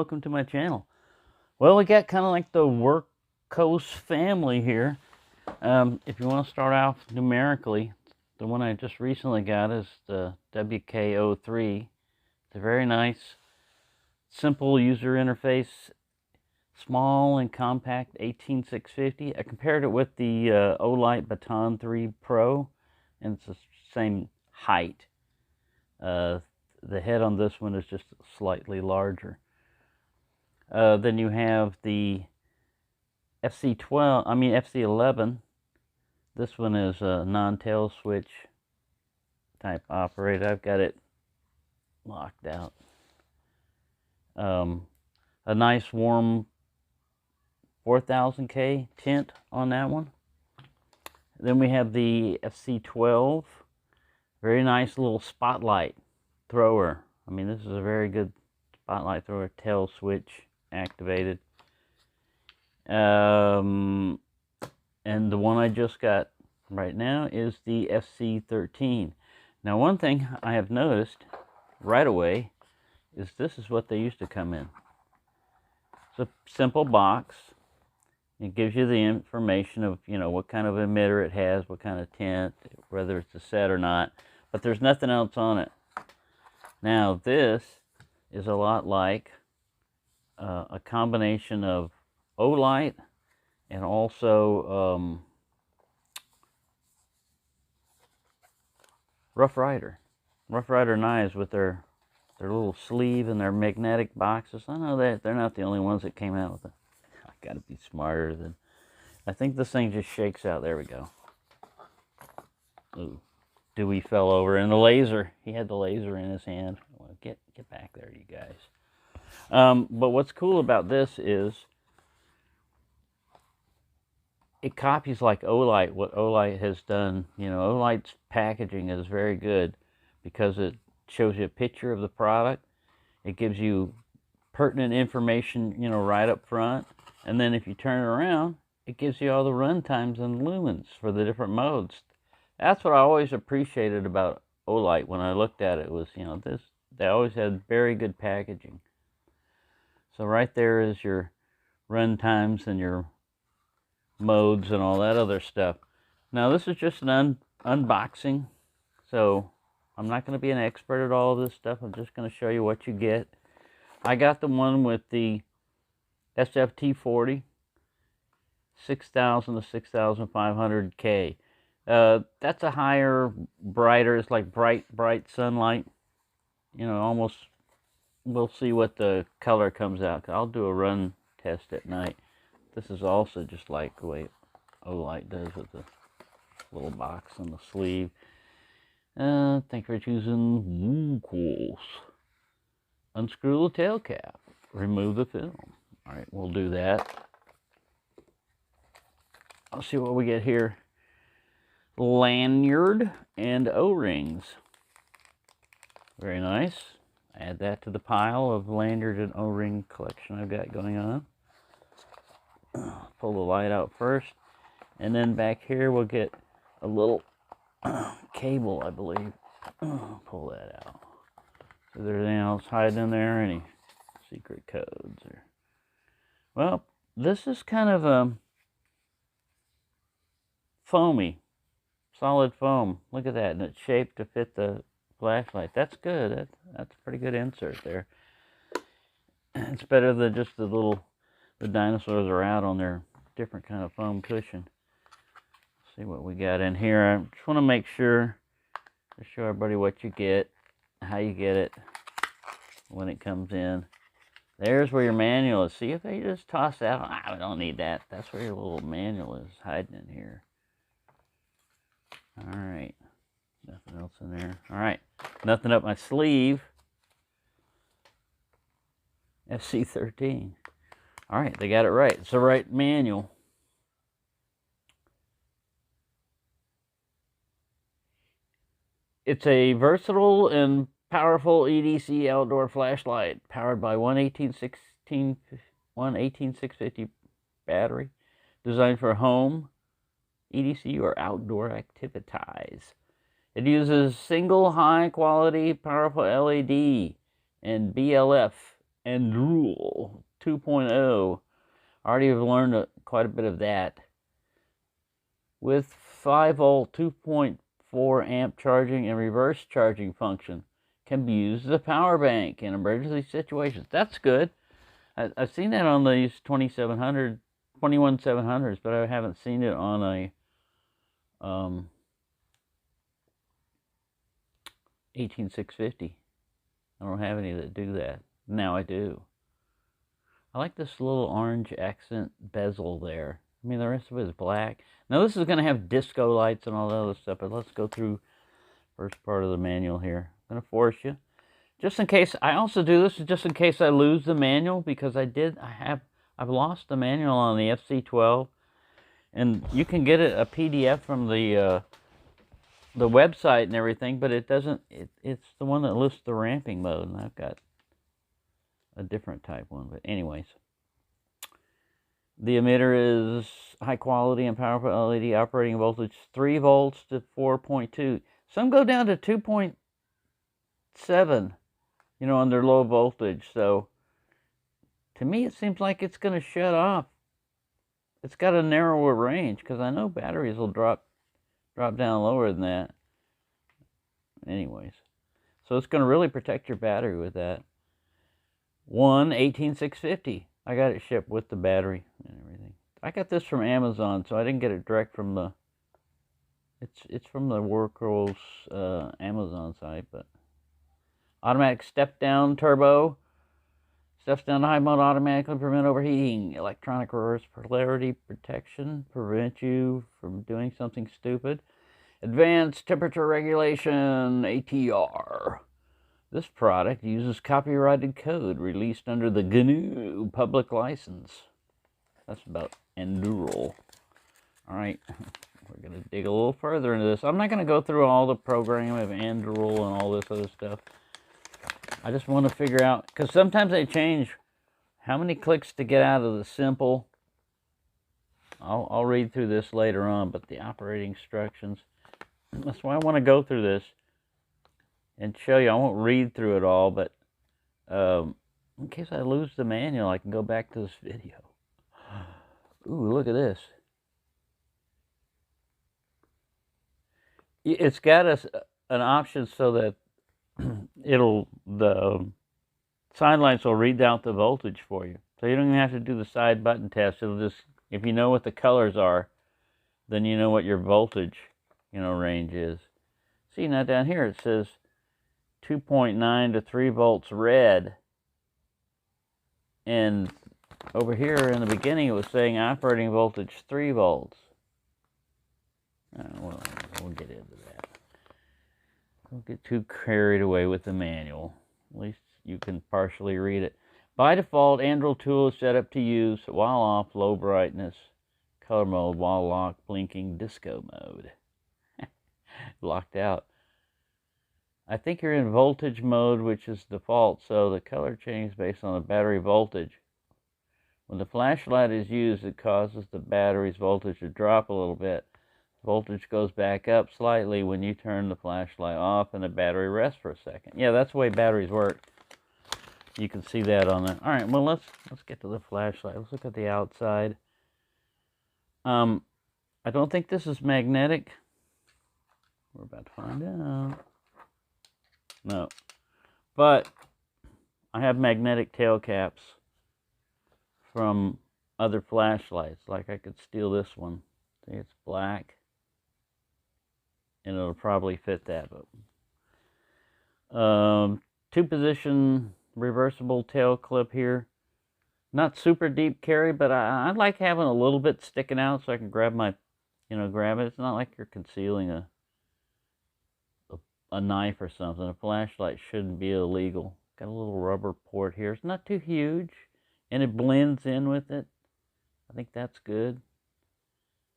welcome to my channel. Well, we got kind of like the Wurkkos family here. If you want to start off numerically, the one I just recently got is the WK03. It's a very nice, simple user interface, small and compact 18650. I compared it with the Olight Baton 3 Pro, and it's the same height. The head on this one is just slightly larger. Then you have the FC11. This one is a non-tail switch type operated. I've got it locked out. A nice warm 4000K tint on that one. Then we have the FC12. Very nice little spotlight thrower. I mean, this is a very good spotlight thrower, tail switch activated. And the one I just got right now is the FC13. Now, one thing I have noticed right away is this is what they used to come in. It's a simple box. It gives you the information of, you know, what kind of emitter it has, what kind of tint, whether it's a set or not. But there's nothing else on it. Now, this is a lot like a combination of Olight and also Rough Rider. Rough Rider knives with their little sleeve and their magnetic boxes. I know that they're not the only ones that came out with it. I gotta be smarter than... I think this thing just shakes out. There we go. Ooh. Dewey fell over, and the laser. He had the laser in his hand. Well, get back there, you guys. But what's cool about this is it copies like Olight, what Olight has done. You know, Olight's packaging is very good because it shows you a picture of the product. It gives you pertinent information, you know, right up front. And then if you turn it around, it gives you all the run times and lumens for the different modes. That's what I always appreciated about Olight when I looked at it was, you know, they always had very good packaging. So right there is your run times and your modes and all that other stuff. Now this is just an unboxing, so I'm not going to be an expert at all of this stuff. I'm just going to show you what you get. I got the one with the SFT40, 6,000 to 6,500K. That's a higher, brighter, it's like bright sunlight. You know, almost, we'll see what the color comes out. I'll do a run test at night. This is also just like the way Olight does with the little box on the sleeve. Thank you for choosing Wurkkos. Unscrew the tail cap. Remove the film. All right, we'll do that. I'll see what we get here. Lanyard and O-rings. Very nice. Add that to the pile of lanyard and O-ring collection I've got going on. Pull the light out first, and then back here we'll get a little cable, I believe. Pull that out. Is there anything else hiding in there? Any secret codes? Or... Well, this is kind of foamy. Solid foam. Look at that, and it's shaped to fit the flashlight. That's good. That's a pretty good insert there. It's better than just the dinosaurs are out on their different kind of foam cushion. Let's see what we got in here. I just want to make sure to show everybody what you get, how you get it when it comes in. There's where your manual is. See, if they just toss out, I don't need that. That's where your little manual is hiding in here. All right, nothing else in there. All right, nothing up my sleeve. FC13. All right, they got it right. It's the right manual. It's a versatile and powerful EDC outdoor flashlight powered by one 18650 battery, designed for home, EDC, or outdoor activities. It uses single high quality powerful LED and BLF and Drool 2.0. I already have learned quite a bit of that. With 5 volt 2.4 amp charging and reverse charging function. Can be used as a power bank in emergency situations. That's good. I've seen that on these 21700s, but I haven't seen it on a 18650. I don't have any that do that. Now I do. I like this little orange accent bezel there. I mean, the rest of it is black. Now this is going to have disco lights and all that other stuff, but let's go through first part of the manual here. I'm going to force you. Just in case, I also do this just in case I lose the manual, because I've lost the manual on the FC12, and you can get a PDF from the website and everything, but it doesn't. It's the one that lists the ramping mode, and I've got a different type one. But anyways, the emitter is high quality and powerful LED, operating voltage 3 volts to 4.2. Some go down to 2.7. You know, under low voltage. So to me, it seems like it's going to shut off. It's got a narrower range, because I know batteries will drop down lower than that. Anyways, so it's going to really protect your battery with that. 18650. I got it shipped with the battery and everything. I got this from Amazon, so I didn't get it direct from the. It's from the Wurkkos Amazon site, but. Automatic step-down turbo. Steps down to high mode automatically, prevent overheating. Electronic reverse polarity protection, prevent you from doing something stupid. Advanced temperature regulation, ATR. This product uses copyrighted code released under the GNU public license. That's about Endurel. All right, we're going to dig a little further into this. I'm not going to go through all the programming of Endurel and all this other stuff. I just want to figure out, because sometimes they change how many clicks to get out of the simple. I'll read through this later on, but the operating instructions, that's why I want to go through this and show you. I won't read through it all, but in case I lose the manual, I can go back to this video. Ooh, look at this. It's got an option so that the side lights will read out the voltage for you. So you don't even have to do the side button test. It'll just, if you know what the colors are, then you know what your voltage, range is. See, now down here it says 2.9 to 3 volts red. And over here in the beginning it was saying operating voltage 3 volts. We'll get into that. Don't get too carried away with the manual. At least you can partially read it. By default, Android tool is set up to use while off, low brightness, color mode, while locked, blinking, disco mode. Locked out. I think you're in voltage mode, which is default, so the color changes based on the battery voltage. When the flashlight is used, it causes the battery's voltage to drop a little bit. Voltage goes back up slightly when you turn the flashlight off and the battery rests for a second. Yeah, that's the way batteries work. You can see that on there. All right, well, let's get to the flashlight. Let's look at the outside. I don't think this is magnetic. We're about to find out. No. But I have magnetic tail caps from other flashlights. Like I could steal this one. See, it's black. And it'll probably fit that. But 2-position reversible tail clip here. Not super deep carry, but I like having a little bit sticking out so I can grab my, grab it. It's not like you're concealing a knife or something. A flashlight shouldn't be illegal. Got a little rubber port here. It's not too huge, and it blends in with it. I think that's good.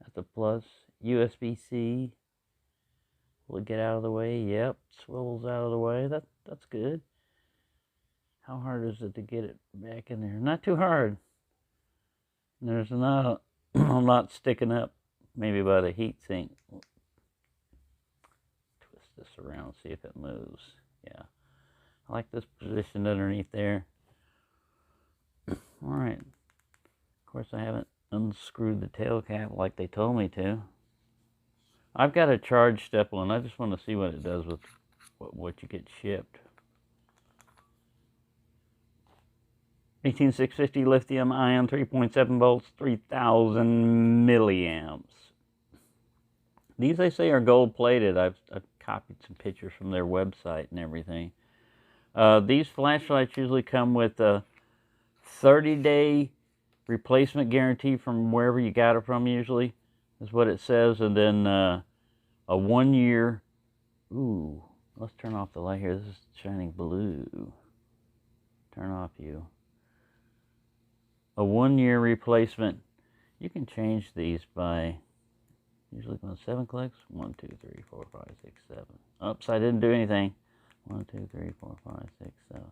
That's a plus. USB-C. Will it get out of the way? Yep. Swivels out of the way. That's good. How hard is it to get it back in there? Not too hard. There's not a lot sticking up, maybe by the heat sink. Twist this around, see if it moves. Yeah. I like this positioned underneath there. Alright. Of course, I haven't unscrewed the tail cap like they told me to. I've got a charged step one. I just want to see what it does with what you get shipped. 18650 lithium ion, 3.7 volts, 3000 milliamps. These, they say, are gold plated. I've copied some pictures from their website and everything. These flashlights usually come with a 30-day replacement guarantee from wherever you got it from, usually, is what it says. And then a 1 year. Ooh, let's turn off the light here. This is shining blue. Turn off you. A 1 year replacement. You can change these by usually going 7 clicks. 1, 2, 3, 4, 5, 6, 7. Oops, I didn't do anything. 1, 2, 3, 4, 5, 6, 7.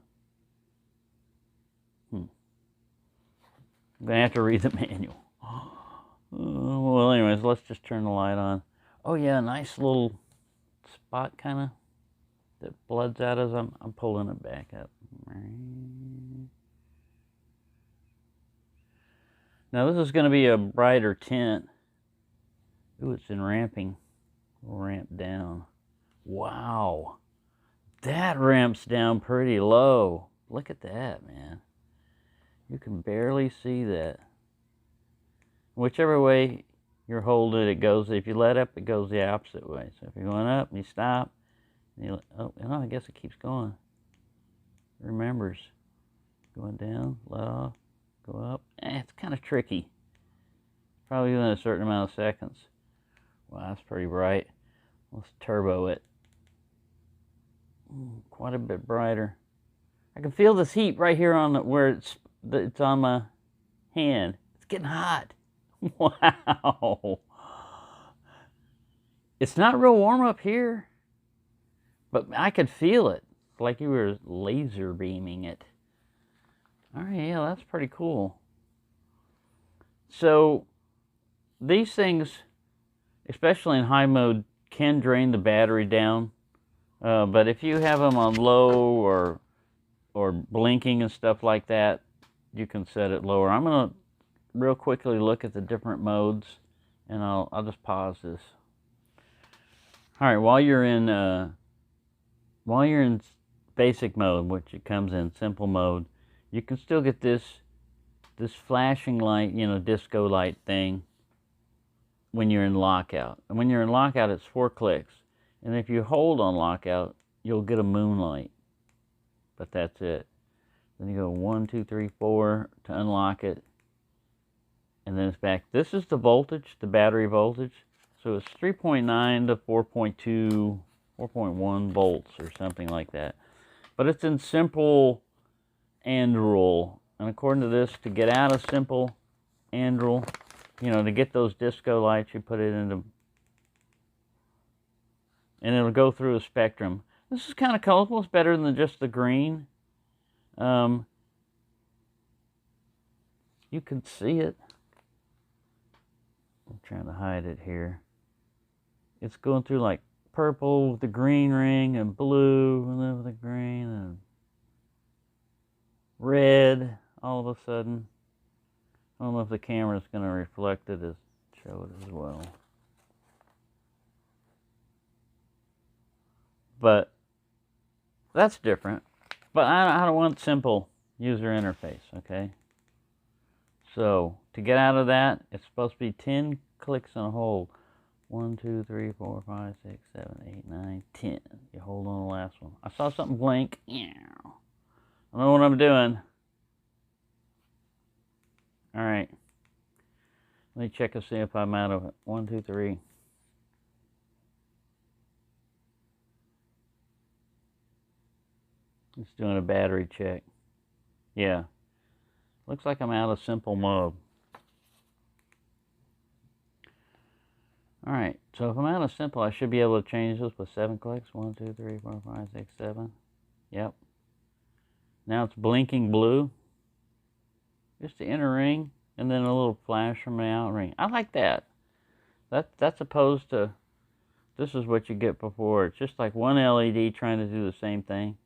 I'm going to have to read the manual. Well, anyways, let's just turn the light on. Oh, yeah, nice little spot kind of that bloods out as I'm pulling it back up. Now, this is going to be a brighter tint. Ooh, it's in ramping. We'll ramp down. Wow. That ramps down pretty low. Look at that, man. You can barely see that. Whichever way you're holding it, it goes. If you let up, it goes the opposite way. So if you're going up and you stop, and you, oh, I guess it keeps going. It remembers. Going down, let off, go up. It's kind of tricky. Probably within a certain amount of seconds. Wow, that's pretty bright. Let's turbo it. Quite a bit brighter. I can feel this heat right here on where it's on my hand. It's getting hot. Wow. It's not real warm up here, but I could feel it. It's like you were laser beaming it. All right, yeah, that's pretty cool. So these things, especially in high mode, can drain the battery down. But if you have them on low or blinking and stuff like that, you can set it lower. I'm going to real quickly look at the different modes, and I'll just pause this. All right, while you're in basic mode, which it comes in simple mode, you can still get this flashing light, disco light thing when you're in lockout. And when you're in lockout, it's 4 clicks. And if you hold on lockout, you'll get a moonlight. But that's it. Then you go 1, 2, 3, 4 to unlock it. And then it's back. This is the voltage, the battery voltage. So it's 3.9 to 4.2, 4.1 volts or something like that. But it's in simple Android. And according to this, to get out of simple Android, to get those disco lights, you put it into, and it'll go through a spectrum. This is kind of colorful. It's better than just the green. You can see it. I'm trying to hide it here. It's going through like purple with the green ring and blue and then with the green and red all of a sudden. I don't know if the camera's going to reflect it, show it as well. But that's different. But I don't want simple user interface, okay? So to get out of that, it's supposed to be 10 clicks and a hold. 1, 2, 3, 4, 5, 6, 7, 8, 9, 10. You hold on the last one. I saw something blink. I don't know what I'm doing. All right. Let me check and see if I'm out of it. 1, 2, 3. Just doing a battery check. Yeah. Looks like I'm out of simple mode. All right. So if I'm out of simple, I should be able to change this with 7 clicks. 1, 2, 3, 4, 5, 6, 7. Yep. Now it's blinking blue. Just the inner ring, and then a little flash from the out ring. I like that. That's opposed to, this is what you get before. It's just like one LED trying to do the same thing.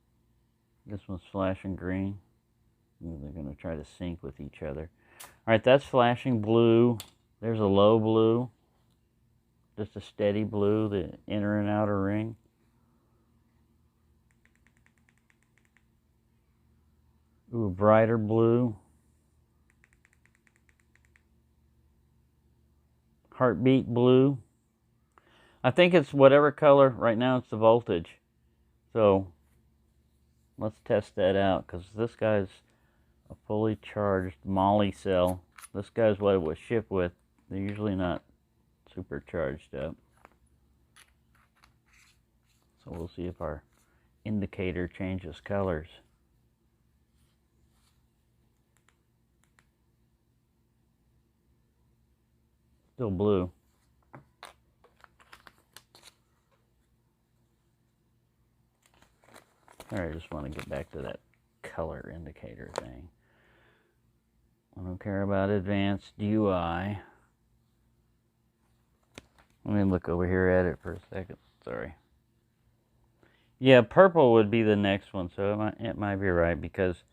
This one's flashing green. They're going to try to sync with each other. All right, that's flashing blue. There's a low blue. Just a steady blue, the inner and outer ring. Ooh, brighter blue. Heartbeat blue. I think it's whatever color. Right now it's the voltage. So let's test that out, because this guy's a fully charged moly cell. This guy's what it was shipped with. They're usually not super charged up. So we'll see if our indicator changes colors. Still blue. Alright, I just want to get back to that color indicator thing. I don't care about advanced UI. Let me look over here at it for a second. Sorry. Yeah, purple would be the next one, so it might be right, because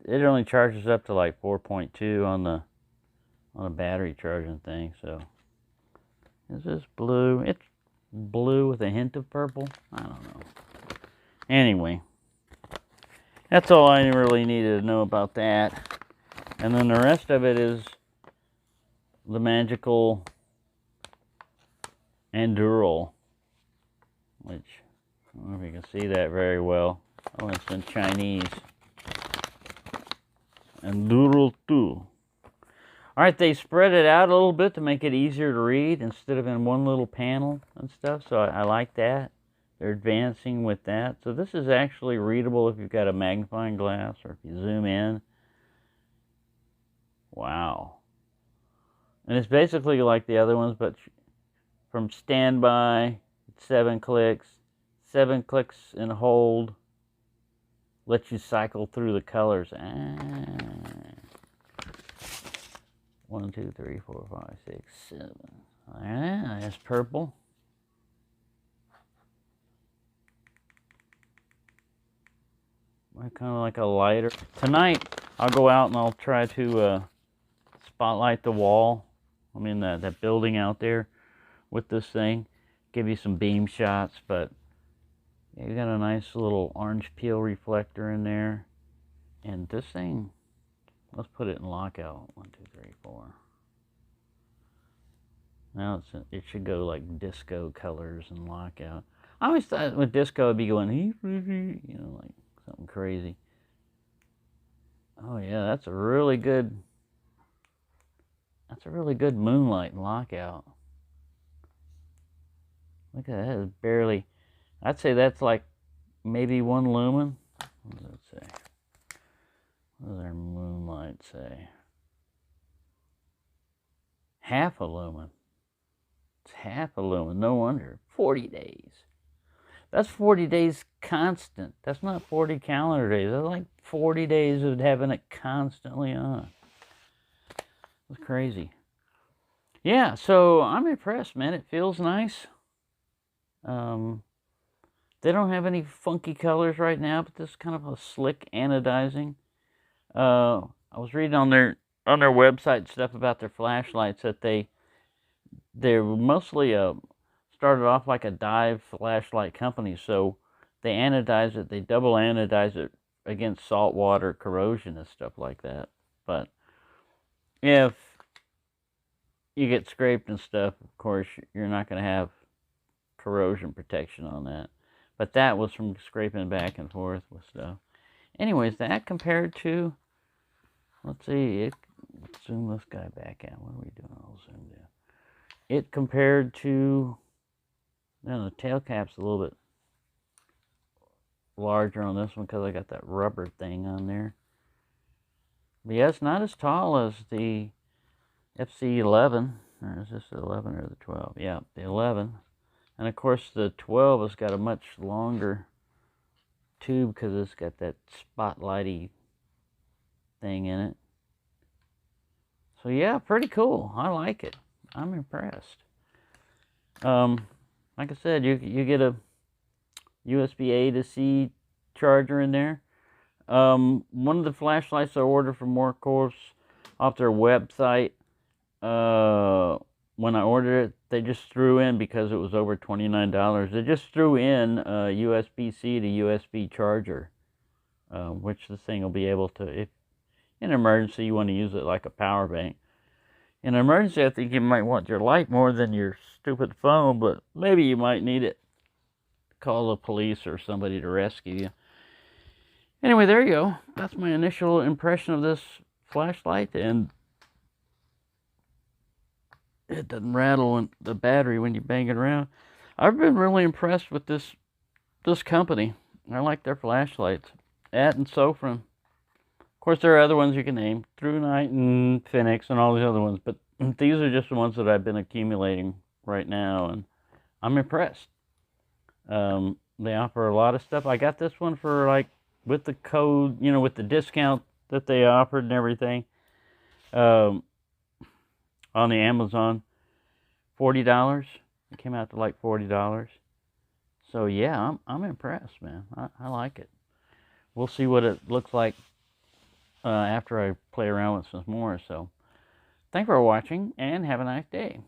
it only charges up to like 4.2 on a battery charging thing. So is this blue? It's blue with a hint of purple. I don't know. Anyway, that's all I really needed to know about that. And then the rest of it is the magical Anduril, which I don't know if you can see that very well. Oh, it's in Chinese. Anduril 2. Alright, they spread it out a little bit to make it easier to read instead of in one little panel and stuff, so I like that. They're advancing with that. So this is actually readable if you've got a magnifying glass or if you zoom in. Wow. And it's basically like the other ones, but from standby, 7 clicks, 7 clicks and hold, lets you cycle through the colors. 1, 2, 3, 4, 5, 6, 7. Ah, that's purple. Kind of like a lighter. Tonight, I'll go out and I'll try to spotlight the wall. I mean, that building out there with this thing. Give you some beam shots, but yeah, you got a nice little orange peel reflector in there. And this thing, let's put it in lockout. 1, 2, 3, 4. Now it should go like disco colors and lockout. I always thought with disco it'd be going, you know, like something crazy. Oh yeah, that's a really good moonlight and lockout. Look at that, it's barely, I'd say that's like maybe 1 lumen. What does it say? What does our moonlight say? Half a lumen. It's half a lumen, no wonder. 40 days. That's 40 days constant. That's not 40 calendar days. That's like 40 days of having it constantly on. It's crazy. Yeah, so I'm impressed, man. It feels nice. They don't have any funky colors right now, but this is kind of a slick anodizing. I was reading on their website stuff about their flashlights that they're mostly started off like a dive flashlight company, so they anodize it, they double anodize it against saltwater corrosion and stuff like that. But if you get scraped and stuff, of course, you're not going to have corrosion protection on that. But that was from scraping back and forth with stuff. Anyways, that compared to, let's see, let's zoom this guy back out. What are we doing? I'll zoom down. It compared to, now the tail cap's a little bit larger on this one because I got that rubber thing on there. But yeah, it's not as tall as the FC11. Or is this the 11 or the 12? Yeah, the 11. And of course the 12 has got a much longer tube because it's got that spotlighty thing in it. So yeah, pretty cool. I like it. I'm impressed. Like I said, you get a USB A to C charger in there. One of the flashlights I ordered from Wurkkos off their website, when I ordered it, they just threw in, because it was over $29, they just threw in a USB-C to USB charger, which the thing will be able to, if in an emergency you want to use it like a power bank. In an emergency, I think you might want your light more than your stupid phone, but maybe you might need it. Call the police or somebody to rescue you. Anyway, there you go. That's my initial impression of this flashlight, and it doesn't rattle in the battery when you bang it around. I've been really impressed with this company. I like their flashlights. At and Sofran. Of course, there are other ones you can name, True Night and Phoenix and all these other ones, but these are just the ones that I've been accumulating right now, and I'm impressed. They offer a lot of stuff. I got this one for, like, with the code, you know, with the discount that they offered and everything, on the Amazon, $40. It came out to like $40. So yeah, I'm impressed, man. I like it. We'll see what it looks like after I play around with some more. So thanks for watching, and have a nice day.